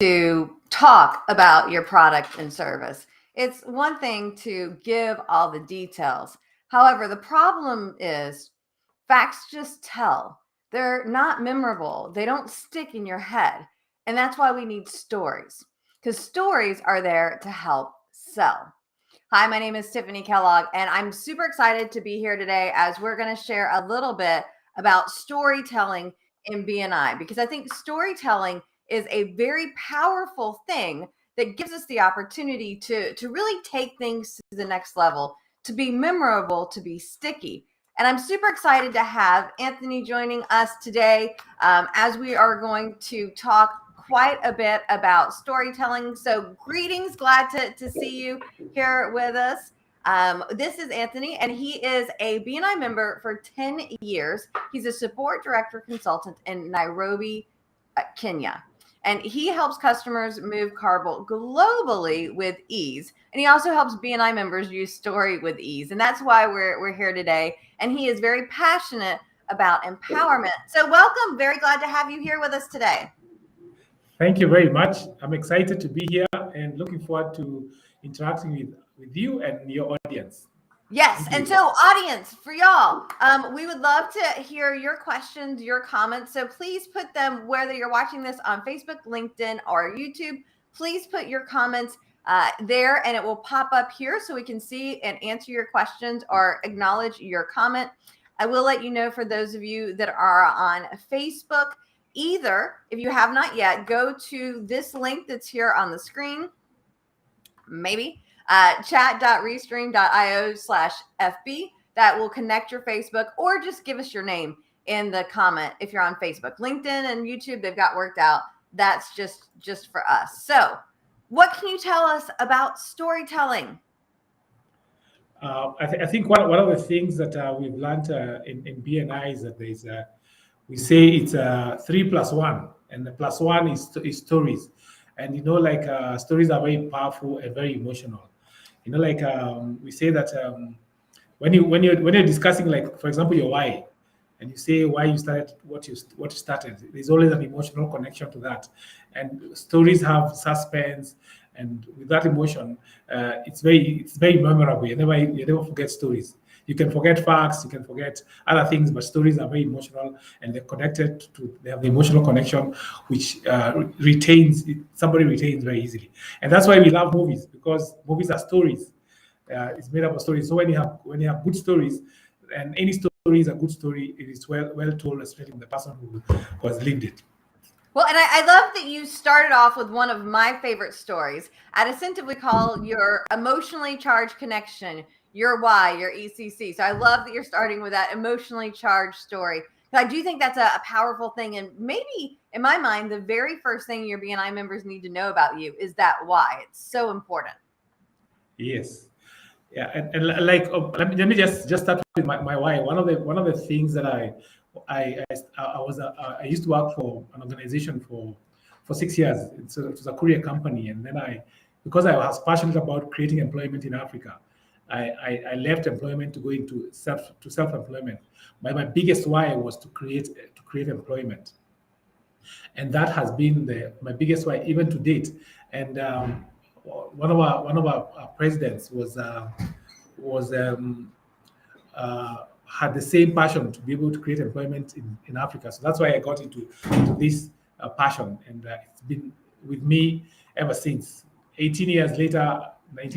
to talk about your product and service. It's one thing to give all the details. However, the problem is facts just tell. They're not memorable. They don't stick in your head. And that's why we need stories, because stories are there to help sell. Hi, my name is Tiffanie Kellog, and I'm super excited to be here today as we're going to share a little bit about storytelling in BNI, because I think storytelling is a very powerful thing that gives us the opportunity to really take things to the next level, to be memorable, to be sticky. And I'm super excited to have Antony joining us today as we are going to talk quite a bit about storytelling. So greetings, glad to see you here with us. This is Antony, and he is a BNI member for 10 years. He's a support director consultant in Nairobi, Kenya. And he helps customers move cargo globally with ease. And he also helps BNI members use story with ease. And that's why we're here today. And he is very passionate about empowerment. So welcome. Very glad to have you here with us today. Thank you very much. I'm excited to be here and looking forward to interacting with you and your audience. Yes. And so audience, for y'all, we would love to hear your questions, your comments. So please put them, whether you're watching this on Facebook, LinkedIn, or YouTube, please put your comments there and it will pop up here so we can see and answer your questions or acknowledge your comment. I will let you know for those of you that are on Facebook, either if you have not yet, go to this link that's here on the screen, maybe chat.restream.io/FB. That will connect your Facebook, or just give us your name in the comment if you're on Facebook. LinkedIn and YouTube, they've got worked out. That's just for us. So what can you tell us about storytelling? I think one of the things that we've learned in BNI is that we say it's 3+1, and the +1 is stories. And stories are very powerful and very emotional. We say that when you're discussing, like, for example, your why, and you say why you started what you started, there's always an emotional connection to that. And stories have suspense, and with that emotion, it's very memorable. You never forget stories. You can forget facts, you can forget other things, but stories are very emotional, and they have the emotional connection, which somebody retains very easily. And that's why we love movies, because movies are stories. It's made up of stories. So when you have good stories, and any story is a good story, it is well told, especially from the person who has lived it. Well, and I love that you started off with one of my favorite stories. At Ascentive, we call your emotionally charged connection, your why, your ECC. So I love that you're starting with that emotionally charged story. I do think that's a powerful thing. And maybe, in my mind, the very first thing your BNI members need to know about you is that why. It's so important. Yes. Yeah, and like let me just start with my why. One of the things that I used to work for an organization for 6 years. It was a courier company, and then because I was passionate about creating employment in Africa, I left employment to go into self-employment. My biggest why was to create employment, and that has been my biggest why even to date. And one of our presidents had the same passion to be able to create employment in Africa. So that's why I got into this passion, and it's been with me ever since. 19 years later, I'm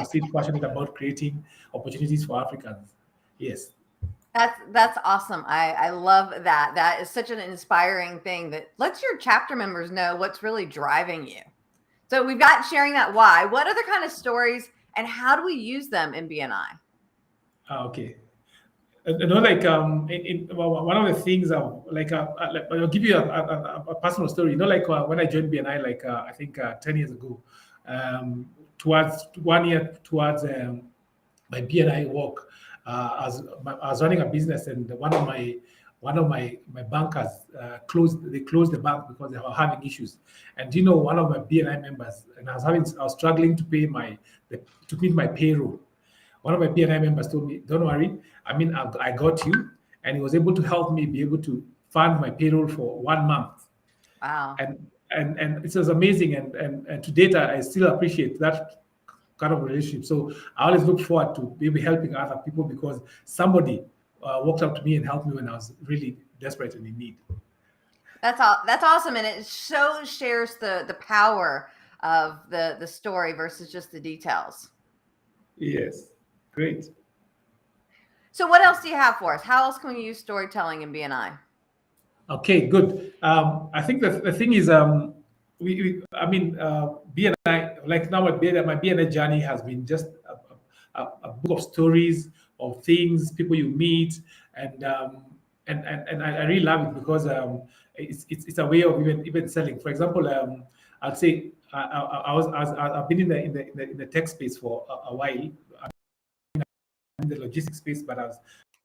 still passionate about creating opportunities for Africans. Yes. That's awesome. I love that. That is such an inspiring thing that lets your chapter members know what's really driving you. So we've got sharing that why. What other kind of stories and how do we use them in BNI? Okay. One of the things I'll give you a personal story. When I joined BNI, I think 10 years ago, towards 1 year towards my BNI work, I was running a business, and one of my bankers closed the bank because they were having issues. And one of my BNI members, and I was struggling to pay to meet my payroll. One of my BNI members told me, "Don't worry, I got you," and he was able to help me be able to fund my payroll for 1 month. Wow! and it was amazing. And to date, I still appreciate that kind of relationship. So I always look forward to maybe helping other people because somebody walked up to me and helped me when I was really desperate and in need. That's all. That's awesome, and it shares the power of the story versus just the details. Yes, great. So, what else do you have for us? How else can we use storytelling in BNI? Okay, good. I think the thing is, I mean, BNI, like now at BNI, my BNI journey has been just a book of stories of things, people you meet, and and I really love it because it's a way of even selling. For example, I'd say I've been in the tech space for a while, in the logistics space, but I was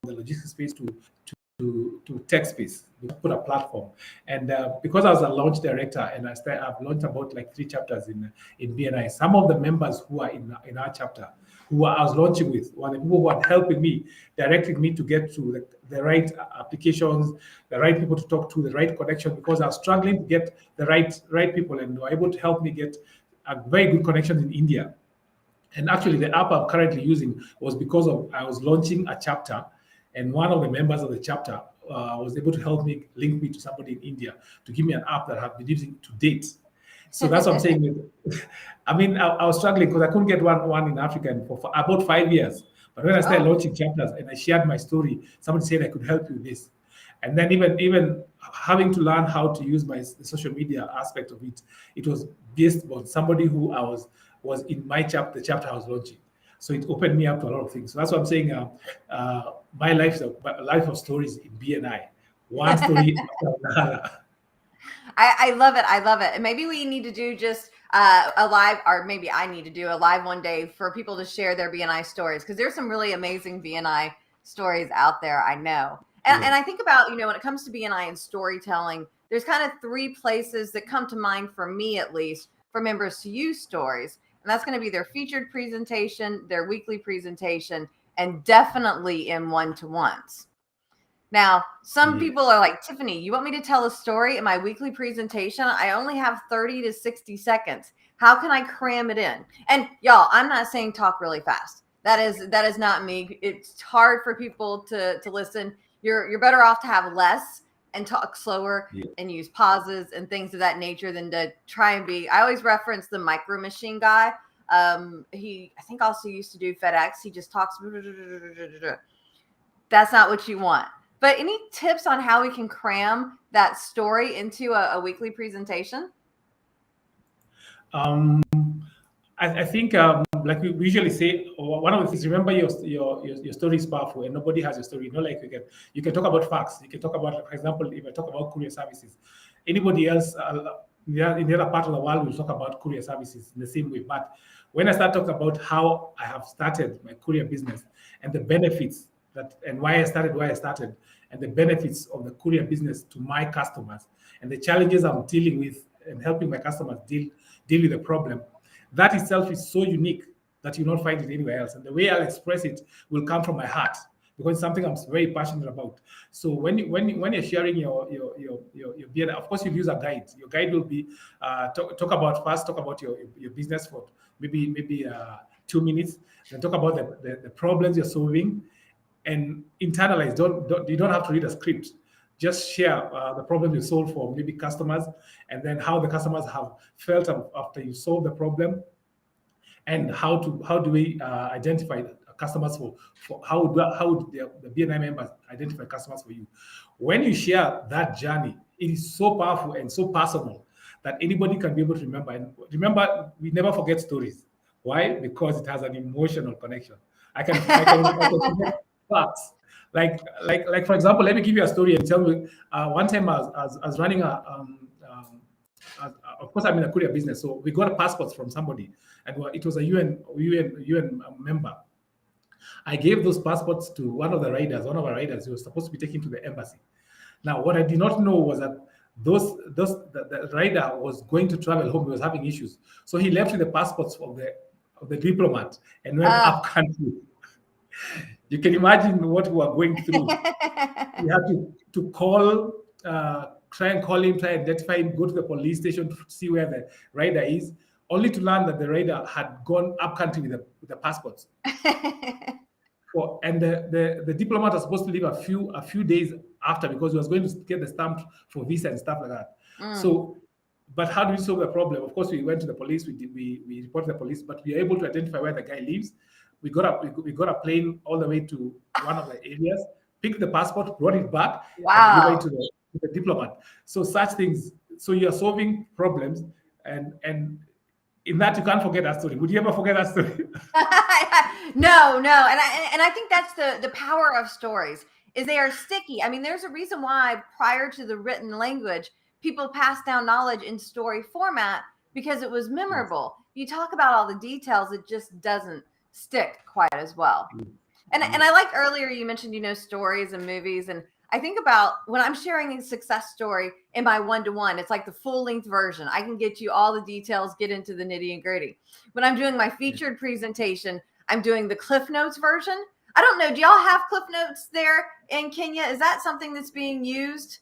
in the logistics space to tech space. We put a platform, and because I was a launch director, and I've launched about like 3 chapters in BNI. Some of the members who are in our chapter, who I was launching with, were the people who are helping me, directing me to get to the right applications, the right people to talk to, the right connection. Because I was struggling to get the right people, and were able to help me get a very good connection in India. And actually, the app I'm currently using was because of I was launching a chapter, and one of the members of the chapter was able to help me link me to somebody in India to give me an app that I've been using to date. So that's what I'm saying. I mean, I was struggling because I couldn't get one in Africa for about 5 years. But when I started launching chapters and I shared my story, somebody said I could help you with this. And then even having to learn how to use the social media aspect of it, it was based on somebody who was in my chapter, the chapter I was launching. So it opened me up to a lot of things. So that's what I'm saying. My life is a life of stories in BNI. One story after another. I love it. I love it. And maybe we need to do just a live, or maybe I need to do a live one day for people to share their BNI stories, because there's some really amazing BNI stories out there, I know. And I think about, when it comes to BNI and storytelling, there's kind of 3 places that come to mind for me, at least, for members to use stories. And that's going to be their featured presentation, their weekly presentation, and definitely in one-to-ones. Now, some people are like, Tiffanie, you want me to tell a story in my weekly presentation? I only have 30 to 60 seconds. How can I cram it in? And y'all, I'm not saying talk really fast. That is not me. It's hard for people to listen. You're better off to have less and talk slower and use pauses and things of that nature than to try and be. I always reference the Micro Machine guy. He, I think, also used to do FedEx. He just talks. That's not what you want. But any tips on how we can cram that story into a weekly presentation? I think, like we usually say, one of the things, remember your story is powerful, and nobody has a story. Like you can talk about facts. You can talk about, for example, if I talk about courier services, anybody else in the other part of the world will talk about courier services in the same way. But when I start talking about how I have started my courier business and the benefits and why I started, and the benefits of the courier business to my customers, and the challenges I'm dealing with and helping my customers deal with the problem, that itself is so unique that you'll not find it anywhere else. And the way I'll express it will come from my heart, because it's something I'm very passionate about. So when you're sharing your BNI, of course you'll use a guide. Your guide will be talk about your business for maybe 2 minutes, then talk about the problems you're solving, and internalize. You don't have to read a script. Just share the problem you solve for maybe customers, and then how the customers have felt after you solve the problem, and how do we identify customers for how would the BNI members identify customers for you. When you share that journey, it is so powerful and so personal that anybody can be able to remember. And remember, we never forget stories. Why? Because it has an emotional connection. I can facts. Like for example, let me give you a story and tell me. One time I was running of course I'm in a courier business, so we got a passport from somebody, and it was a UN member. I gave those passports to one of our riders who was supposed to be taken to the embassy. Now, what I did not know was that the rider was going to travel home. He was having issues, so he left with the passports of the diplomat and went up country. You can imagine what we were going through. We had to call try and call him, try and identify him, go to the police station to see where the rider is, only to learn that the rider had gone up country with the passports. And the diplomat was supposed to leave a few days after, because he was going to get the stamp for visa and stuff like that. So, but how do we solve the problem? Of course, we went to the police. We reported the police, but we are able to identify where the guy lives. We got a plane all the way to one of the areas, picked the passport, brought it back, and delivered it to the diplomat. So such things. So you are solving problems, and in that you can't forget that story. Would you ever forget that story? No, and I think that's the power of stories, is they are sticky. I mean, there's a reason why prior to the written language, people passed down knowledge in story format, because it was memorable. You talk about all the details, it just doesn't stick quite as well. And I like earlier you mentioned, stories and movies, and I think about when I'm sharing a success story in my one-to-one, it's like the full-length version. I can get you all the details, get into the nitty and gritty. When I'm doing my featured presentation, I'm doing the Cliff Notes version. I don't know, do y'all have Cliff Notes there in Kenya? Is that something that's being used?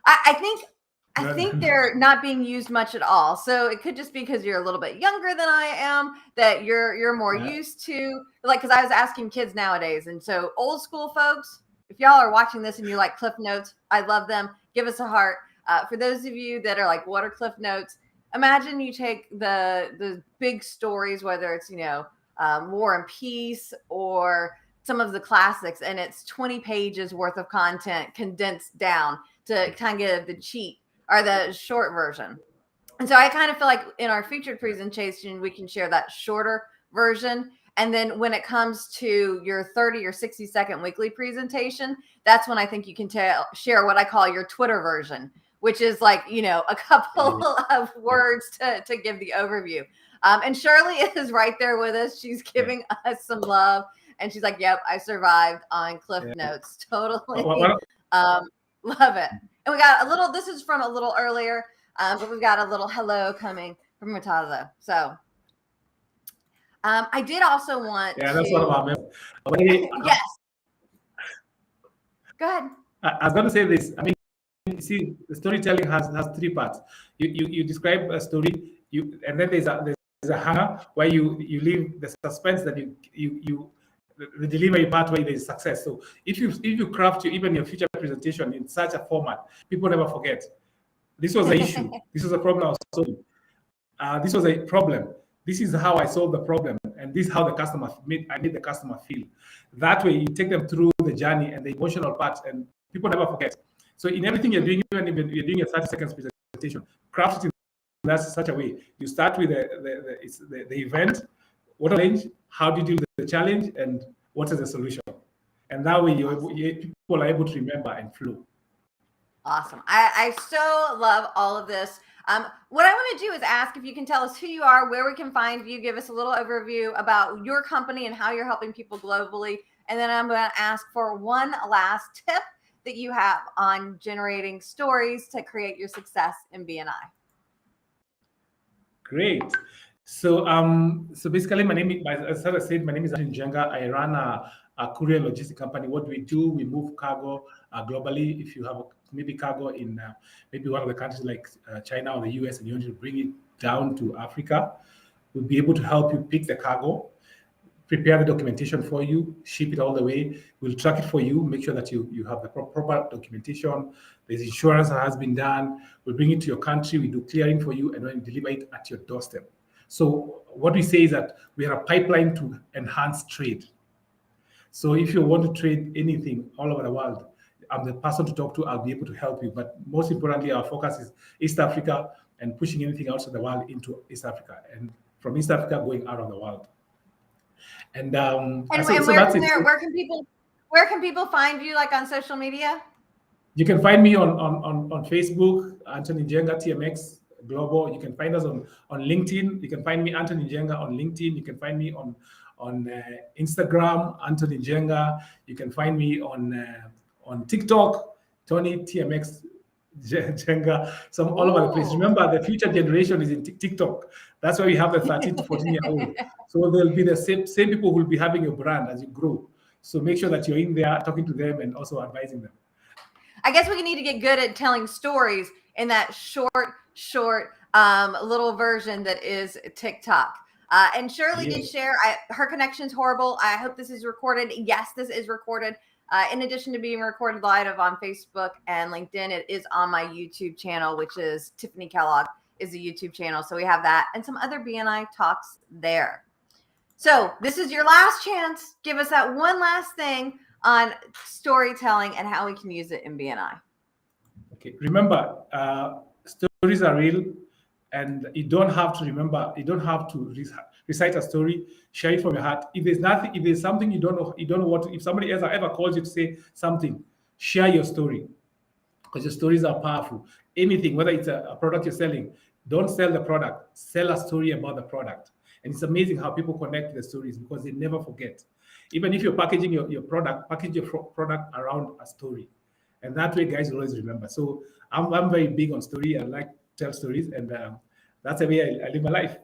I think they're not being used much at all. So it could just be because you're a little bit younger than I am, that you're more used to, like, because I was asking kids nowadays. And so old school folks, if y'all are watching this and you like Cliff Notes, I love them. Give us a heart. For those of you that are like, what are Cliff Notes? Imagine you take the big stories, whether it's, War and Peace or some of the classics, and it's 20 pages worth of content condensed down to kind of give the cheat or the short version. And so I kind of feel like in our featured presentation, we can share that shorter version. And then when it comes to your 30 or 60-second weekly presentation, that's when I think you can share what I call your Twitter version, which is like, a couple of words to give the overview. And Shirley is right there with us. She's giving us some love. And she's like, yep, I survived on Cliff Notes. Totally. Love it. And we got a little, this is from a little earlier, but we've got a little hello coming from Mutaza. So I did also want that's one of our members. Yes. Go ahead. I was going to say this. I mean, you see, the storytelling has three parts. You describe a story, and then there's a hanger where you leave the suspense, that you the delivery part where there is success. So if you craft even your future presentation in such a format, people never forget. This was the issue. This was a problem I was solving. This was a problem. This is how I solved the problem, and this is how I made the customer feel. That way, you take them through the journey and the emotional part, and people never forget. So in everything you're doing, even if you're doing a 30 seconds presentation, craft it in such a way. You start with the event, what challenge, how do you deal with the challenge, and what is the solution? And that way, people are able to remember and flow. Awesome. I so love all of this. What I want to do is ask if you can tell us who you are, where we can find you, give us a little overview about your company and how you're helping people globally. And then I'm going to ask for one last tip that you have on generating stories to create your success in BNI. Great. So basically, as I said, my name is Antony Njenga. I run a courier logistic company. What we do, we move cargo globally. If you have maybe cargo in maybe one of the countries like China or the US, and you want to bring it down to Africa, we'll be able to help you pick the cargo, prepare the documentation for you, ship it all the way. We'll track it for you, make sure that you have the proper documentation. There's insurance that has been done. We'll bring it to your country. We do clearing for you, and then deliver it at your doorstep. So what we say is that we are a pipeline to enhance trade. So if you want to trade anything all over the world, I'm the person to talk to. I'll be able to help you. But most importantly, our focus is East Africa and pushing anything outside the world into East Africa, and from East Africa going out of the world. And where can people find you, like on social media? You can find me on Facebook, Antony Njenga TMX Global. You can find us on LinkedIn. You can find me, Antony Njenga, on LinkedIn. You can find me on Instagram, Antony Njenga. You can find me on TikTok, Tony TMX Njenga. Some all over the place. Remember, the future generation is in TikTok. That's why we have the 13 to 14-year-old. So there'll be the same people who will be having your brand as you grow. So make sure that you're in there talking to them and also advising them. I guess we need to get good at telling stories in that short little version that is TikTok. And Shirley did share. Her connection's horrible. I hope this is recorded. Yes, this is recorded. In addition to being recorded live on Facebook and LinkedIn, it is on my YouTube channel, which is Tiffanie Kellog is the YouTube channel. So we have that and some other BNI talks there. So this is your last chance. Give us that one last thing on storytelling and how we can use it in BNI. Okay, remember, stories are real, and you don't have to remember. You don't have to recite a story. Share it from your heart. If there's something you don't know what. If somebody else ever calls you to say something, share your story, because your stories are powerful. Anything, whether it's a product you're selling, don't sell the product. Sell a story about the product. And it's amazing how people connect the stories because they never forget. Even if you're packaging your product, package your product around a story. And that way, guys will always remember. So I'm very big on story. I like to tell stories, and that's the way I live my life.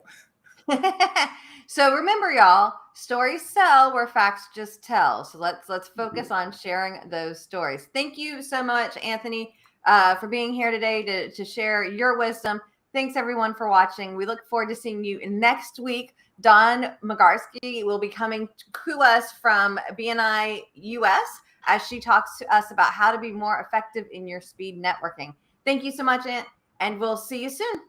So remember, y'all, stories sell where facts just tell. So let's focus on sharing those stories. Thank you so much, Antony, for being here today to share your wisdom. Thanks, everyone, for watching. We look forward to seeing you next week. Dawn Magarski will be coming to us from BNI US as she talks to us about how to be more effective in your speed networking. Thank you so much, Ant, and we'll see you soon.